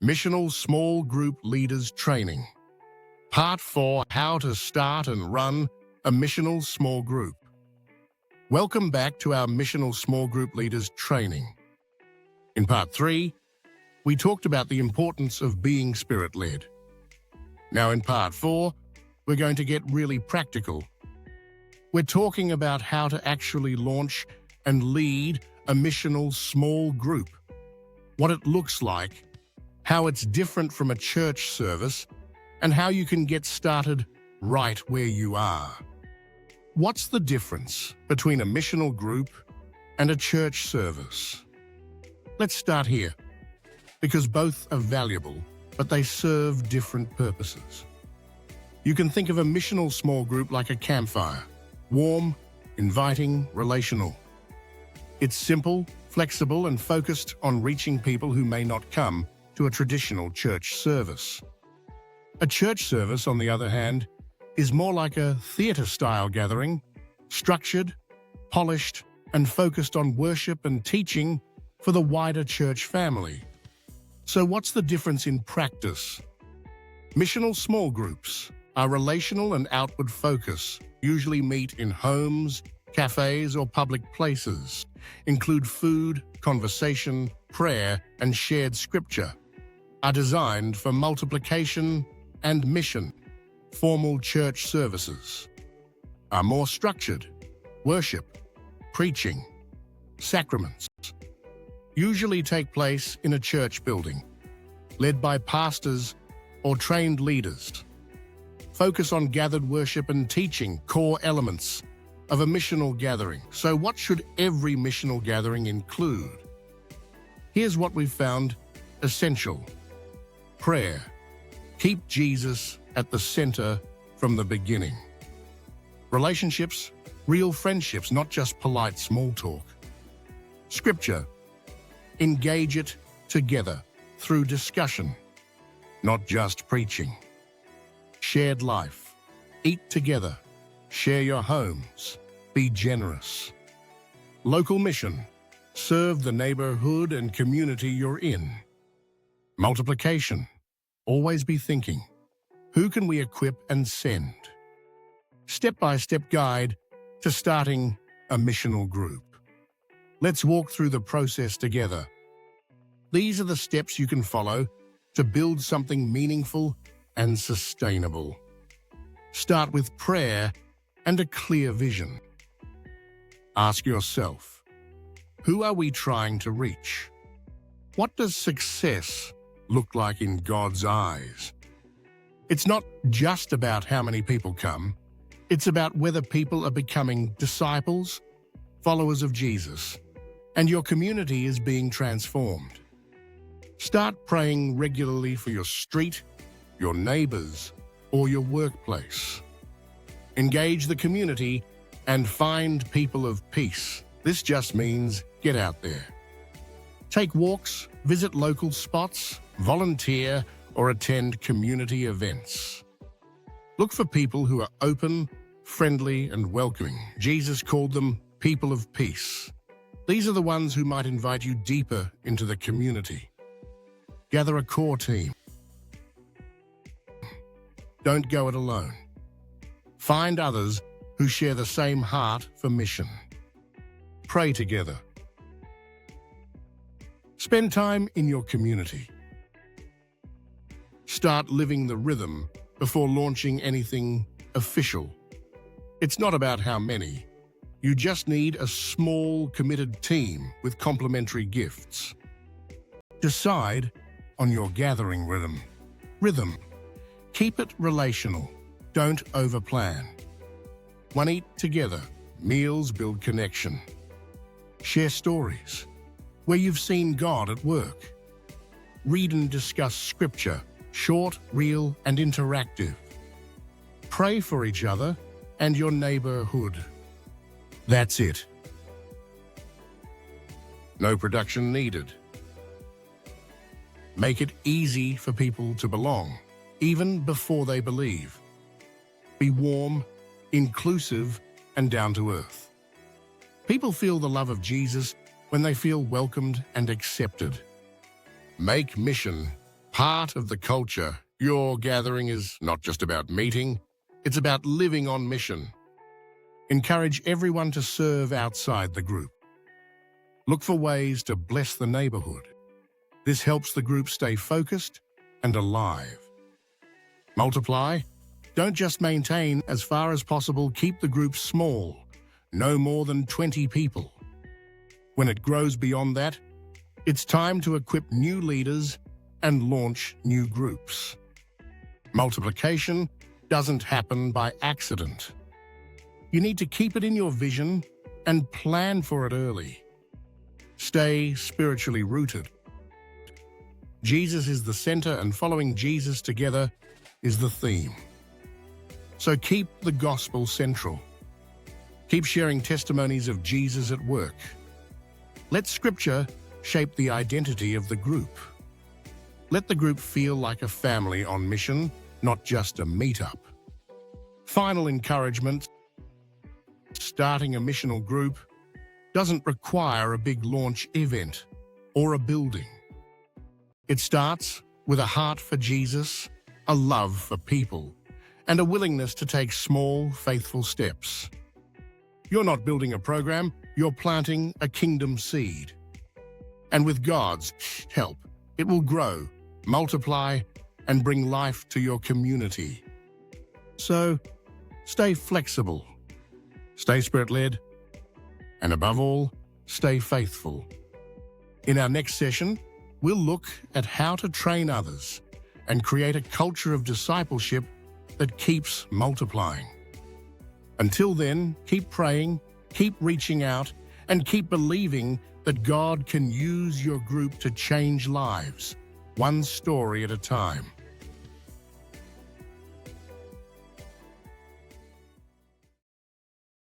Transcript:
Missional Small Group Leaders Training. Part 4, How to Start and Run a Missional Small Group. Welcome back to our Missional Small Group Leaders Training. In Part 3, we talked about the importance of being Spirit-led. Now in Part 4, we're going to get really practical. We're talking about how to actually launch and lead a missional small group, what it looks like, how it's different from a church service, and how you can get started right where you are. What's the difference between a missional group and a church service? Let's start here, because both are valuable, but they serve different purposes. You can think of a missional small group like a campfire, warm, inviting, relational. It's simple, flexible, and focused on reaching people who may not come to a traditional church service. A church service, on the other hand, is more like a theater-style gathering, structured, polished, and focused on worship and teaching for the wider church family. So what's the difference in practice? Missional small groups are relational and outward focus, usually meet in homes, cafes, or public places, include food, conversation, prayer, and shared scripture, are designed for multiplication and mission. Formal church services are more structured, worship, preaching, sacraments, usually take place in a church building, led by pastors or trained leaders. Focus on gathered worship and teaching, core elements of a missional gathering. So what should every missional gathering include? Here's what we've found essential. Prayer. Keep Jesus at the center from the beginning. Relationships, real friendships, not just polite small talk. Scripture. Engage it together through discussion, not just preaching. Shared life. Eat together. Share your homes. Be generous. Local mission. Serve the neighborhood and community you're in. Multiplication. Always be thinking, who can we equip and send? Step-by-step guide to starting a missional group. Let's walk through the process together. These are the steps you can follow to build something meaningful and sustainable. Start with prayer and a clear vision. Ask yourself, who are we trying to reach? What does success look like in God's eyes? It's not just about how many people come. It's about whether people are becoming disciples, followers of Jesus, and your community is being transformed. Start praying regularly for your street, your neighbors, or your workplace. Engage the community and find people of peace. This just means get out there. Take walks, visit local spots, volunteer, or attend community events. Look for people who are open, friendly, and welcoming. Jesus called them people of peace. These are the ones who might invite you deeper into the community. Gather a core team. Don't go it alone. Find others who share the same heart for mission. Pray together. Spend time in your community. Start living the rhythm before launching anything official. It's not about how many. You just need a small, committed team with complementary gifts. Decide on your gathering rhythm. Keep it relational. Don't overplan. One, eat together. Meals build connection. Share stories where you've seen God at work. Read and discuss scripture, short, real, and interactive. Pray for each other and your neighborhood. That's it. No production needed. Make it easy for people to belong, even before they believe. Be warm, inclusive, and down to earth. People feel the love of Jesus when they feel welcomed and accepted. Make mission Part of the culture, your gathering is not just about meeting, it's about living on mission. Encourage everyone to serve outside the group. Look for ways to bless the neighborhood. This helps the group stay focused and alive. Multiply. Don't just maintain. As far as possible, keep the group small, no more than 20 people. When it grows beyond that, it's time to equip new leaders and launch new groups. Multiplication doesn't happen by accident. You need to keep it in your vision and plan for it early. Stay spiritually rooted. Jesus is the center, and following Jesus together is the theme. So keep the gospel central. Keep sharing testimonies of Jesus at work. Let Scripture shape the identity of the group. Let the group feel like a family on mission, not just a meetup. Final encouragement: starting a missional group doesn't require a big launch event or a building. It starts with a heart for Jesus, a love for people, and a willingness to take small, faithful steps. You're not building a program, you're planting a kingdom seed. And with God's help, it will grow, multiply, and bring life to your community. So, stay flexible, stay Spirit-led, and above all, stay faithful. In our next session, we'll look at how to train others and create a culture of discipleship that keeps multiplying. Until then, keep praying, keep reaching out, and keep believing that God can use your group to change lives, one story at a time.